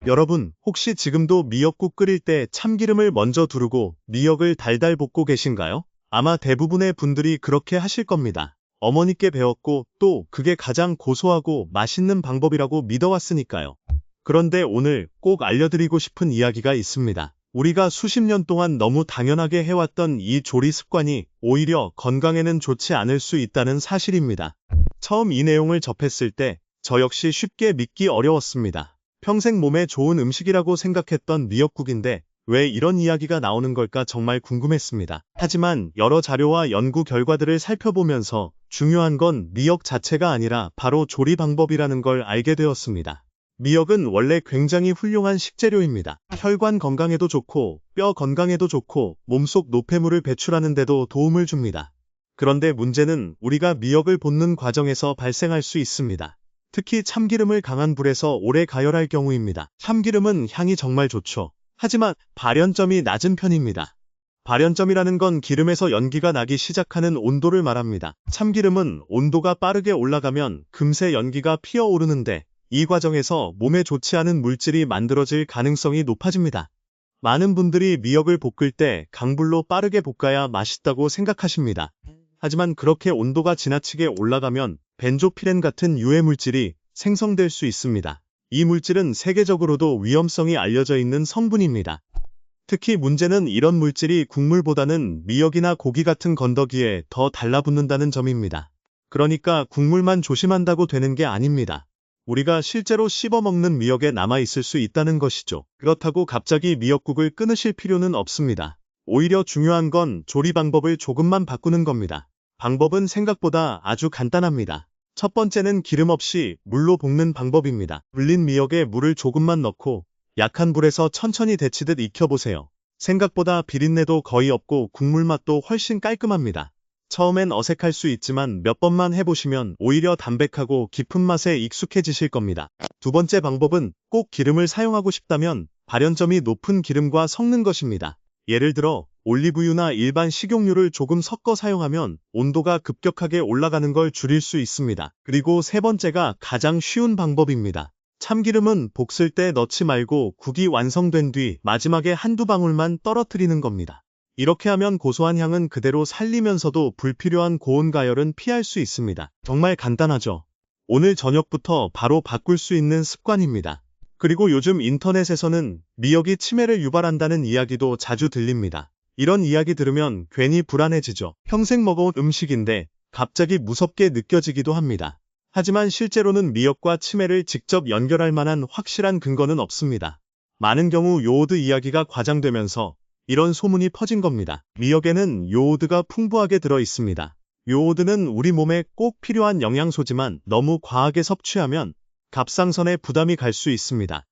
여러분, 혹시 지금도 미역국 끓일 때 참기름을 먼저 두르고 미역을 달달 볶고 계신가요? 아마 대부분의 분들이 그렇게 하실 겁니다. 어머니께 배웠고 또 그게 가장 고소하고 맛있는 방법이라고 믿어왔으니까요. 그런데 오늘 꼭 알려드리고 싶은 이야기가 있습니다. 우리가 수십 년 동안 너무 당연하게 해왔던 이 조리 습관이 오히려 건강에는 좋지 않을 수 있다는 사실입니다. 처음 이 내용을 접했을 때 저 역시 쉽게 믿기 어려웠습니다. 평생 몸에 좋은 음식이라고 생각했던 미역국인데 왜 이런 이야기가 나오는 걸까 정말 궁금했습니다. 하지만 여러 자료와 연구 결과들을 살펴보면서 중요한 건 미역 자체가 아니라 바로 조리 방법이라는 걸 알게 되었습니다. 미역은 원래 굉장히 훌륭한 식재료입니다. 혈관 건강에도 좋고 뼈 건강에도 좋고 몸속 노폐물을 배출하는 데도 도움을 줍니다. 그런데 문제는 우리가 미역을 볶는 과정에서 발생할 수 있습니다. 특히 참기름을 강한 불에서 오래 가열할 경우입니다. 참기름은 향이 정말 좋죠. 하지만 발연점이 낮은 편입니다. 발연점이라는 건 기름에서 연기가 나기 시작하는 온도를 말합니다. 참기름은 온도가 빠르게 올라가면 금세 연기가 피어오르는데 이 과정에서 몸에 좋지 않은 물질이 만들어질 가능성이 높아집니다. 많은 분들이 미역을 볶을 때 강불로 빠르게 볶아야 맛있다고 생각하십니다. 하지만 그렇게 온도가 지나치게 올라가면 벤조피렌 같은 유해 물질이 생성될 수 있습니다. 이 물질은 세계적으로도 위험성이 알려져 있는 성분입니다. 특히 문제는 이런 물질이 국물보다는 미역이나 고기 같은 건더기에 더 달라붙는다는 점입니다. 그러니까 국물만 조심한다고 되는 게 아닙니다. 우리가 실제로 씹어먹는 미역에 남아있을 수 있다는 것이죠. 그렇다고 갑자기 미역국을 끊으실 필요는 없습니다. 오히려 중요한 건 조리 방법을 조금만 바꾸는 겁니다. 방법은 생각보다 아주 간단합니다. 첫 번째는 기름 없이 물로 볶는 방법입니다. 불린 미역에 물을 조금만 넣고 약한 불에서 천천히 데치듯 익혀보세요. 생각보다 비린내도 거의 없고 국물 맛도 훨씬 깔끔합니다. 처음엔 어색할 수 있지만 몇 번만 해보시면 오히려 담백하고 깊은 맛에 익숙해지실 겁니다. 두 번째 방법은 꼭 기름을 사용하고 싶다면 발연점이 높은 기름과 섞는 것입니다. 예를 들어 올리브유나 일반 식용유를 조금 섞어 사용하면 온도가 급격하게 올라가는 걸 줄일 수 있습니다. 그리고 세 번째가 가장 쉬운 방법입니다. 참기름은 볶을 때 넣지 말고 국이 완성된 뒤 마지막에 한두 방울만 떨어뜨리는 겁니다. 이렇게 하면 고소한 향은 그대로 살리면서도 불필요한 고온 가열은 피할 수 있습니다. 정말 간단하죠? 오늘 저녁부터 바로 바꿀 수 있는 습관입니다. 그리고 요즘 인터넷에서는 미역이 치매를 유발한다는 이야기도 자주 들립니다. 이런 이야기 들으면 괜히 불안해지죠. 평생 먹어온 음식인데 갑자기 무섭게 느껴지기도 합니다. 하지만 실제로는 미역과 치매를 직접 연결할 만한 확실한 근거는 없습니다. 많은 경우 요오드 이야기가 과장되면서 이런 소문이 퍼진 겁니다. 미역에는 요오드가 풍부하게 들어 있습니다. 요오드는 우리 몸에 꼭 필요한 영양소지만 너무 과하게 섭취하면 갑상선에 부담이 갈 수 있습니다.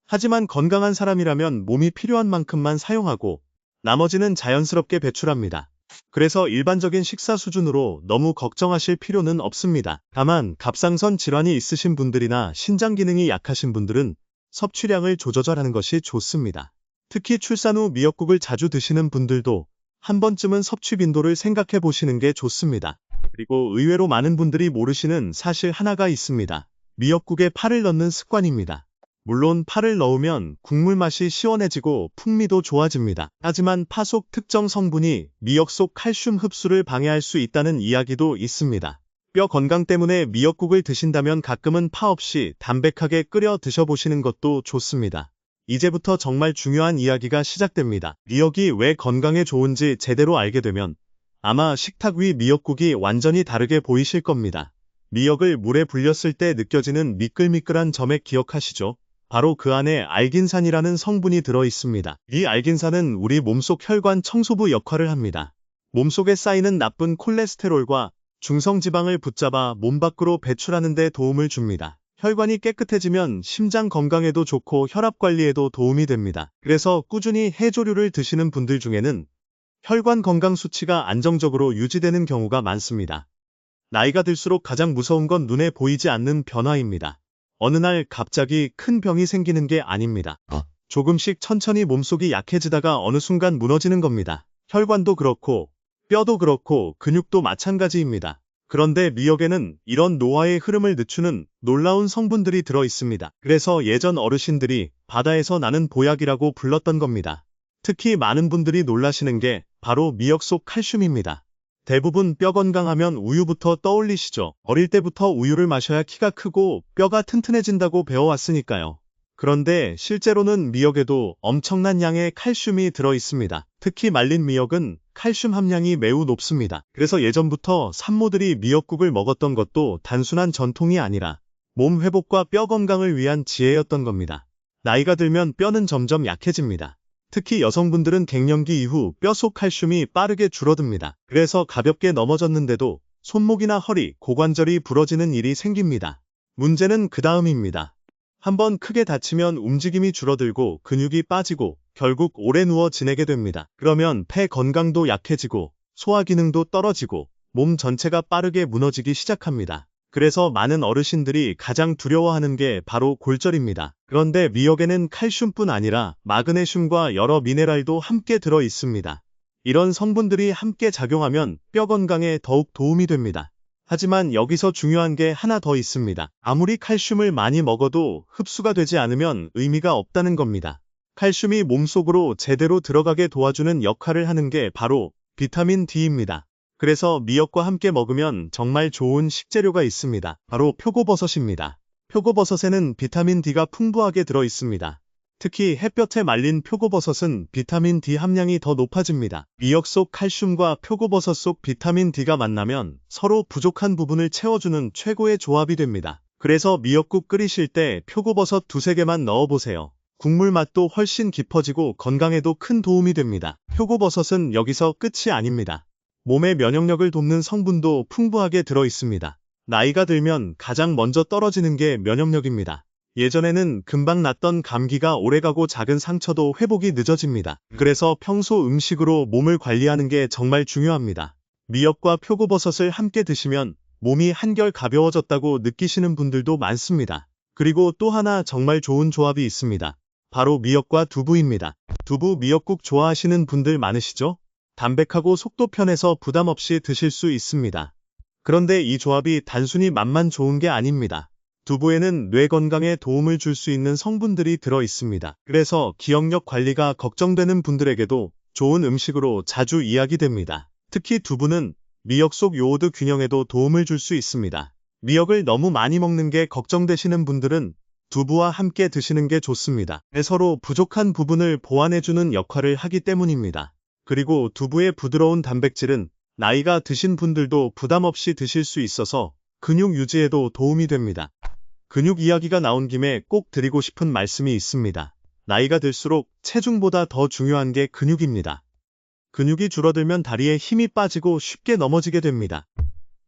하지만 건강한 사람이라면 몸이 필요한 만큼만 사용하고 나머지는 자연스럽게 배출합니다. 그래서 일반적인 식사 수준으로 너무 걱정하실 필요는 없습니다. 다만 갑상선 질환이 있으신 분들이나 신장 기능이 약하신 분들은 섭취량을 조절하는 것이 좋습니다. 특히 출산 후 미역국을 자주 드시는 분들도 한 번쯤은 섭취 빈도를 생각해 보시는 게 좋습니다. 그리고 의외로 많은 분들이 모르시는 사실 하나가 있습니다. 미역국에 파를 넣는 습관입니다. 물론 파를 넣으면 국물 맛이 시원해지고 풍미도 좋아집니다. 하지만 파 속 특정 성분이 미역 속 칼슘 흡수를 방해할 수 있다는 이야기도 있습니다. 뼈 건강 때문에 미역국을 드신다면 가끔은 파 없이 담백하게 끓여 드셔보시는 것도 좋습니다. 이제부터 정말 중요한 이야기가 시작됩니다. 미역이 왜 건강에 좋은지 제대로 알게 되면 아마 식탁 위 미역국이 완전히 다르게 보이실 겁니다. 미역을 물에 불렸을 때 느껴지는 미끌미끌한 점액 기억하시죠? 바로 그 안에 알긴산이라는 성분이 들어 있습니다. 이 알긴산은 우리 몸속 혈관 청소부 역할을 합니다. 몸속에 쌓이는 나쁜 콜레스테롤과 중성지방을 붙잡아 몸 밖으로 배출하는 데 도움을 줍니다. 혈관이 깨끗해지면 심장 건강에도 좋고 혈압 관리에도 도움이 됩니다. 그래서 꾸준히 해조류를 드시는 분들 중에는 혈관 건강 수치가 안정적으로 유지되는 경우가 많습니다. 나이가 들수록 가장 무서운 건 눈에 보이지 않는 변화입니다. 어느 날 갑자기 큰 병이 생기는 게 아닙니다. 조금씩 천천히 몸속이 약해지다가 어느 순간 무너지는 겁니다. 혈관도 그렇고 뼈도 그렇고 근육도 마찬가지입니다. 그런데 미역에는 이런 노화의 흐름을 늦추는 놀라운 성분들이 들어 있습니다. 그래서 예전 어르신들이 바다에서 나는 보약이라고 불렀던 겁니다. 특히 많은 분들이 놀라시는 게 바로 미역 속 칼슘입니다. 대부분 뼈 건강하면 우유부터 떠올리시죠. 어릴 때부터 우유를 마셔야 키가 크고 뼈가 튼튼해진다고 배워왔으니까요. 그런데 실제로는 미역에도 엄청난 양의 칼슘이 들어 있습니다. 특히 말린 미역은 칼슘 함량이 매우 높습니다. 그래서 예전부터 산모들이 미역국을 먹었던 것도 단순한 전통이 아니라 몸 회복과 뼈 건강을 위한 지혜였던 겁니다. 나이가 들면 뼈는 점점 약해집니다. 특히 여성분들은 갱년기 이후 뼈 속 칼슘이 빠르게 줄어듭니다. 그래서 가볍게 넘어졌는데도 손목이나 허리, 고관절이 부러지는 일이 생깁니다. 문제는 그 다음입니다. 한번 크게 다치면 움직임이 줄어들고 근육이 빠지고 결국 오래 누워 지내게 됩니다. 그러면 폐 건강도 약해지고 소화 기능도 떨어지고 몸 전체가 빠르게 무너지기 시작합니다. 그래서 많은 어르신들이 가장 두려워하는 게 바로 골절입니다. 그런데 미역에는 칼슘뿐 아니라 마그네슘과 여러 미네랄도 함께 들어 있습니다. 이런 성분들이 함께 작용하면 뼈 건강에 더욱 도움이 됩니다. 하지만 여기서 중요한 게 하나 더 있습니다. 아무리 칼슘을 많이 먹어도 흡수가 되지 않으면 의미가 없다는 겁니다. 칼슘이 몸속으로 제대로 들어가게 도와주는 역할을 하는 게 바로 비타민 D입니다. 그래서 미역과 함께 먹으면 정말 좋은 식재료가 있습니다. 바로 표고버섯입니다. 표고버섯에는 비타민 D가 풍부하게 들어 있습니다. 특히 햇볕에 말린 표고버섯은 비타민 D 함량이 더 높아집니다. 미역 속 칼슘과 표고버섯 속 비타민 D가 만나면 서로 부족한 부분을 채워주는 최고의 조합이 됩니다. 그래서 미역국 끓이실 때 표고버섯 2~3개만 넣어보세요. 국물 맛도 훨씬 깊어지고 건강에도 큰 도움이 됩니다. 표고버섯은 여기서 끝이 아닙니다. 몸의 면역력을 돕는 성분도 풍부하게 들어 있습니다. 나이가 들면 가장 먼저 떨어지는 게 면역력입니다. 예전에는 금방 낫던 감기가 오래가고 작은 상처도 회복이 늦어집니다. 그래서 평소 음식으로 몸을 관리하는 게 정말 중요합니다. 미역과 표고버섯을 함께 드시면 몸이 한결 가벼워졌다고 느끼시는 분들도 많습니다. 그리고 또 하나 정말 좋은 조합이 있습니다. 바로 미역과 두부입니다. 두부 미역국 좋아하시는 분들 많으시죠? 담백하고 속도 편해서 부담 없이 드실 수 있습니다. 그런데 이 조합이 단순히 맛만 좋은 게 아닙니다. 두부에는 뇌 건강에 도움을 줄 수 있는 성분들이 들어 있습니다. 그래서 기억력 관리가 걱정되는 분들에게도 좋은 음식으로 자주 이야기됩니다. 특히 두부는 미역 속 요오드 균형에도 도움을 줄 수 있습니다. 미역을 너무 많이 먹는 게 걱정되시는 분들은 두부와 함께 드시는 게 좋습니다. 서로 부족한 부분을 보완해주는 역할을 하기 때문입니다. 그리고 두부의 부드러운 단백질은 나이가 드신 분들도 부담 없이 드실 수 있어서 근육 유지에도 도움이 됩니다. 근육 이야기가 나온 김에 꼭 드리고 싶은 말씀이 있습니다. 나이가 들수록 체중보다 더 중요한 게 근육입니다. 근육이 줄어들면 다리에 힘이 빠지고 쉽게 넘어지게 됩니다.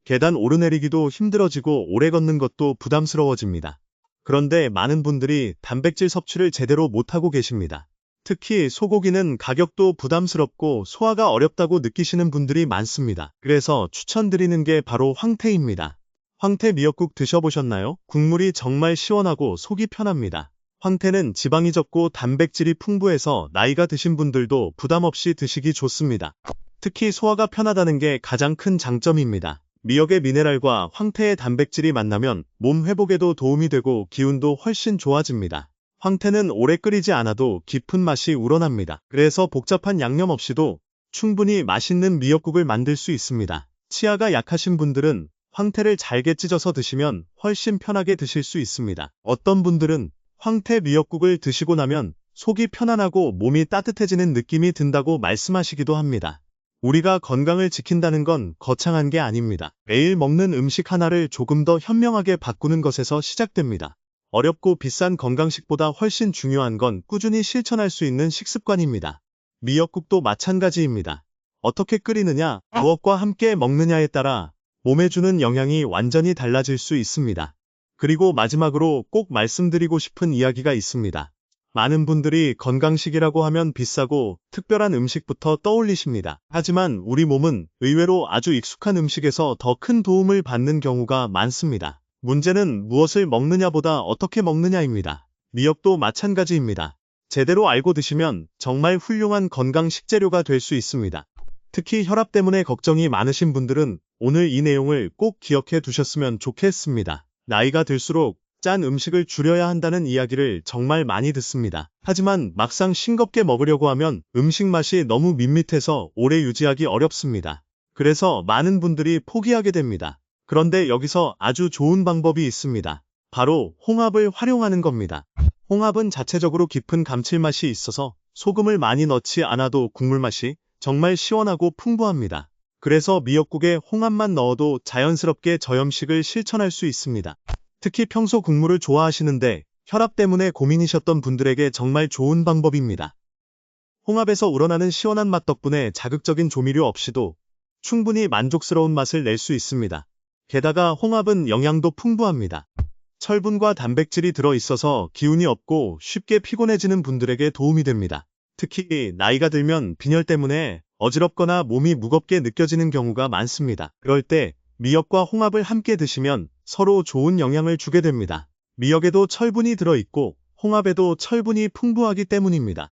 계단 오르내리기도 힘들어지고 오래 걷는 것도 부담스러워집니다. 그런데 많은 분들이 단백질 섭취를 제대로 못하고 계십니다. 특히 소고기는 가격도 부담스럽고 소화가 어렵다고 느끼시는 분들이 많습니다. 그래서 추천드리는 게 바로 황태입니다. 황태 미역국 드셔보셨나요? 국물이 정말 시원하고 속이 편합니다. 황태는 지방이 적고 단백질이 풍부해서 나이가 드신 분들도 부담 없이 드시기 좋습니다. 특히 소화가 편하다는 게 가장 큰 장점입니다. 미역의 미네랄과 황태의 단백질이 만나면 몸 회복에도 도움이 되고 기운도 훨씬 좋아집니다. 황태는 오래 끓이지 않아도 깊은 맛이 우러납니다. 그래서 복잡한 양념 없이도 충분히 맛있는 미역국을 만들 수 있습니다. 치아가 약하신 분들은 황태를 잘게 찢어서 드시면 훨씬 편하게 드실 수 있습니다. 어떤 분들은 황태 미역국을 드시고 나면 속이 편안하고 몸이 따뜻해지는 느낌이 든다고 말씀하시기도 합니다. 우리가 건강을 지킨다는 건 거창한 게 아닙니다. 매일 먹는 음식 하나를 조금 더 현명하게 바꾸는 것에서 시작됩니다. 어렵고 비싼 건강식보다 훨씬 중요한 건 꾸준히 실천할 수 있는 식습관입니다. 미역국도 마찬가지입니다. 어떻게 끓이느냐, 무엇과 함께 먹느냐에 따라 몸에 주는 영향이 완전히 달라질 수 있습니다. 그리고 마지막으로 꼭 말씀드리고 싶은 이야기가 있습니다. 많은 분들이 건강식이라고 하면 비싸고 특별한 음식부터 떠올리십니다. 하지만 우리 몸은 의외로 아주 익숙한 음식에서 더 큰 도움을 받는 경우가 많습니다. 문제는 무엇을 먹느냐보다 어떻게 먹느냐입니다. 미역도 마찬가지입니다. 제대로 알고 드시면 정말 훌륭한 건강 식재료가 될 수 있습니다. 특히 혈압 때문에 걱정이 많으신 분들은 오늘 이 내용을 꼭 기억해 두셨으면 좋겠습니다. 나이가 들수록 짠 음식을 줄여야 한다는 이야기를 정말 많이 듣습니다. 하지만 막상 싱겁게 먹으려고 하면 음식 맛이 너무 밋밋해서 오래 유지하기 어렵습니다. 그래서 많은 분들이 포기하게 됩니다. 그런데 여기서 아주 좋은 방법이 있습니다. 바로 홍합을 활용하는 겁니다. 홍합은 자체적으로 깊은 감칠맛이 있어서 소금을 많이 넣지 않아도 국물 맛이 정말 시원하고 풍부합니다. 그래서 미역국에 홍합만 넣어도 자연스럽게 저염식을 실천할 수 있습니다. 특히 평소 국물을 좋아하시는데 혈압 때문에 고민이셨던 분들에게 정말 좋은 방법입니다. 홍합에서 우러나는 시원한 맛 덕분에 자극적인 조미료 없이도 충분히 만족스러운 맛을 낼 수 있습니다. 게다가 홍합은 영양도 풍부합니다. 철분과 단백질이 들어있어서 기운이 없고 쉽게 피곤해지는 분들에게 도움이 됩니다. 특히 나이가 들면 빈혈 때문에 어지럽거나 몸이 무겁게 느껴지는 경우가 많습니다. 그럴 때 미역과 홍합을 함께 드시면 서로 좋은 영향을 주게 됩니다. 미역에도 철분이 들어있고 홍합에도 철분이 풍부하기 때문입니다.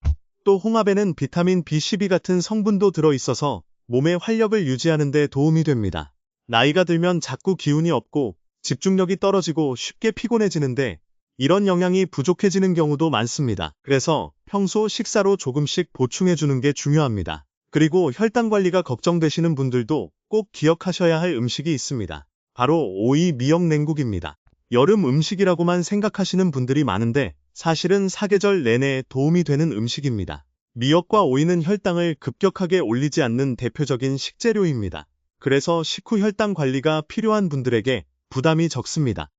또 홍합에는 비타민 B12 같은 성분도 들어있어서 몸의 활력을 유지하는 데 도움이 됩니다. 나이가 들면 자꾸 기운이 없고 집중력이 떨어지고 쉽게 피곤해지는데 이런 영양이 부족해지는 경우도 많습니다. 그래서 평소 식사로 조금씩 보충해주는 게 중요합니다. 그리고 혈당 관리가 걱정되시는 분들도 꼭 기억하셔야 할 음식이 있습니다. 바로 오이 미역 냉국입니다. 여름 음식이라고만 생각하시는 분들이 많은데 사실은 사계절 내내 도움이 되는 음식입니다. 미역과 오이는 혈당을 급격하게 올리지 않는 대표적인 식재료입니다. 그래서 식후 혈당 관리가 필요한 분들에게 부담이 적습니다.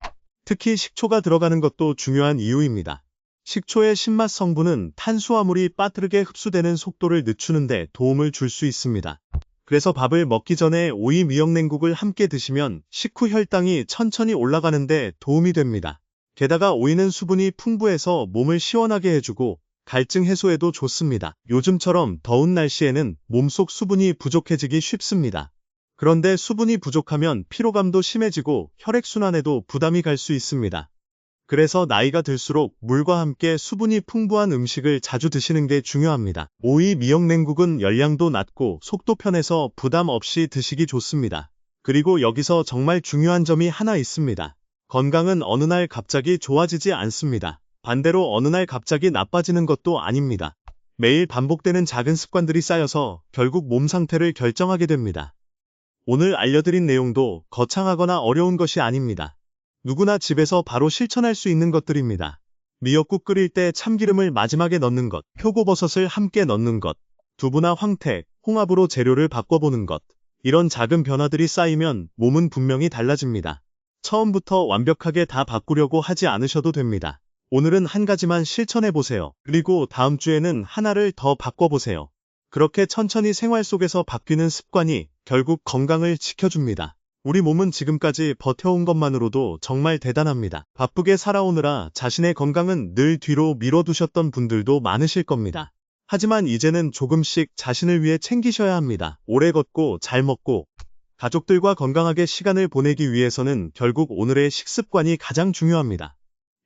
특히 식초가 들어가는 것도 중요한 이유입니다. 식초의 신맛 성분은 탄수화물이 빠르게 흡수되는 속도를 늦추는 데 도움을 줄 수 있습니다. 그래서 밥을 먹기 전에 오이 미역냉국을 함께 드시면 식후 혈당이 천천히 올라가는 데 도움이 됩니다. 게다가 오이는 수분이 풍부해서 몸을 시원하게 해주고 갈증 해소에도 좋습니다. 요즘처럼 더운 날씨에는 몸속 수분이 부족해지기 쉽습니다. 그런데 수분이 부족하면 피로감도 심해지고 혈액순환에도 부담이 갈 수 있습니다. 그래서 나이가 들수록 물과 함께 수분이 풍부한 음식을 자주 드시는 게 중요합니다. 오이 미역냉국은 열량도 낮고 속도 편해서 부담 없이 드시기 좋습니다. 그리고 여기서 정말 중요한 점이 하나 있습니다. 건강은 어느 날 갑자기 좋아지지 않습니다. 반대로 어느 날 갑자기 나빠지는 것도 아닙니다. 매일 반복되는 작은 습관들이 쌓여서 결국 몸 상태를 결정하게 됩니다. 오늘 알려드린 내용도 거창하거나 어려운 것이 아닙니다. 누구나 집에서 바로 실천할 수 있는 것들입니다. 미역국 끓일 때 참기름을 마지막에 넣는 것, 표고버섯을 함께 넣는 것, 두부나 황태, 홍합으로 재료를 바꿔보는 것. 이런 작은 변화들이 쌓이면 몸은 분명히 달라집니다. 처음부터 완벽하게 다 바꾸려고 하지 않으셔도 됩니다. 오늘은 한 가지만 실천해보세요. 그리고 다음 주에는 하나를 더 바꿔보세요. 그렇게 천천히 생활 속에서 바뀌는 습관이 결국 건강을 지켜줍니다. 우리 몸은 지금까지 버텨온 것만으로도 정말 대단합니다. 바쁘게 살아오느라 자신의 건강은 늘 뒤로 미뤄두셨던 분들도 많으실 겁니다. 하지만 이제는 조금씩 자신을 위해 챙기셔야 합니다. 오래 걷고 잘 먹고 가족들과 건강하게 시간을 보내기 위해서는 결국 오늘의 식습관이 가장 중요합니다.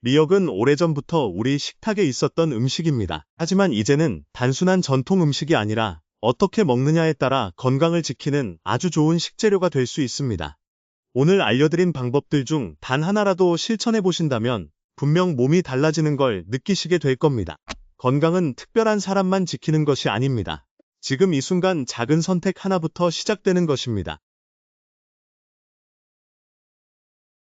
미역은 오래전부터 우리 식탁에 있었던 음식입니다. 하지만 이제는 단순한 전통 음식이 아니라 어떻게 먹느냐에 따라 건강을 지키는 아주 좋은 식재료가 될 수 있습니다. 오늘 알려드린 방법들 중 단 하나라도 실천해 보신다면 분명 몸이 달라지는 걸 느끼시게 될 겁니다. 건강은 특별한 사람만 지키는 것이 아닙니다. 지금 이 순간 작은 선택 하나부터 시작되는 것입니다.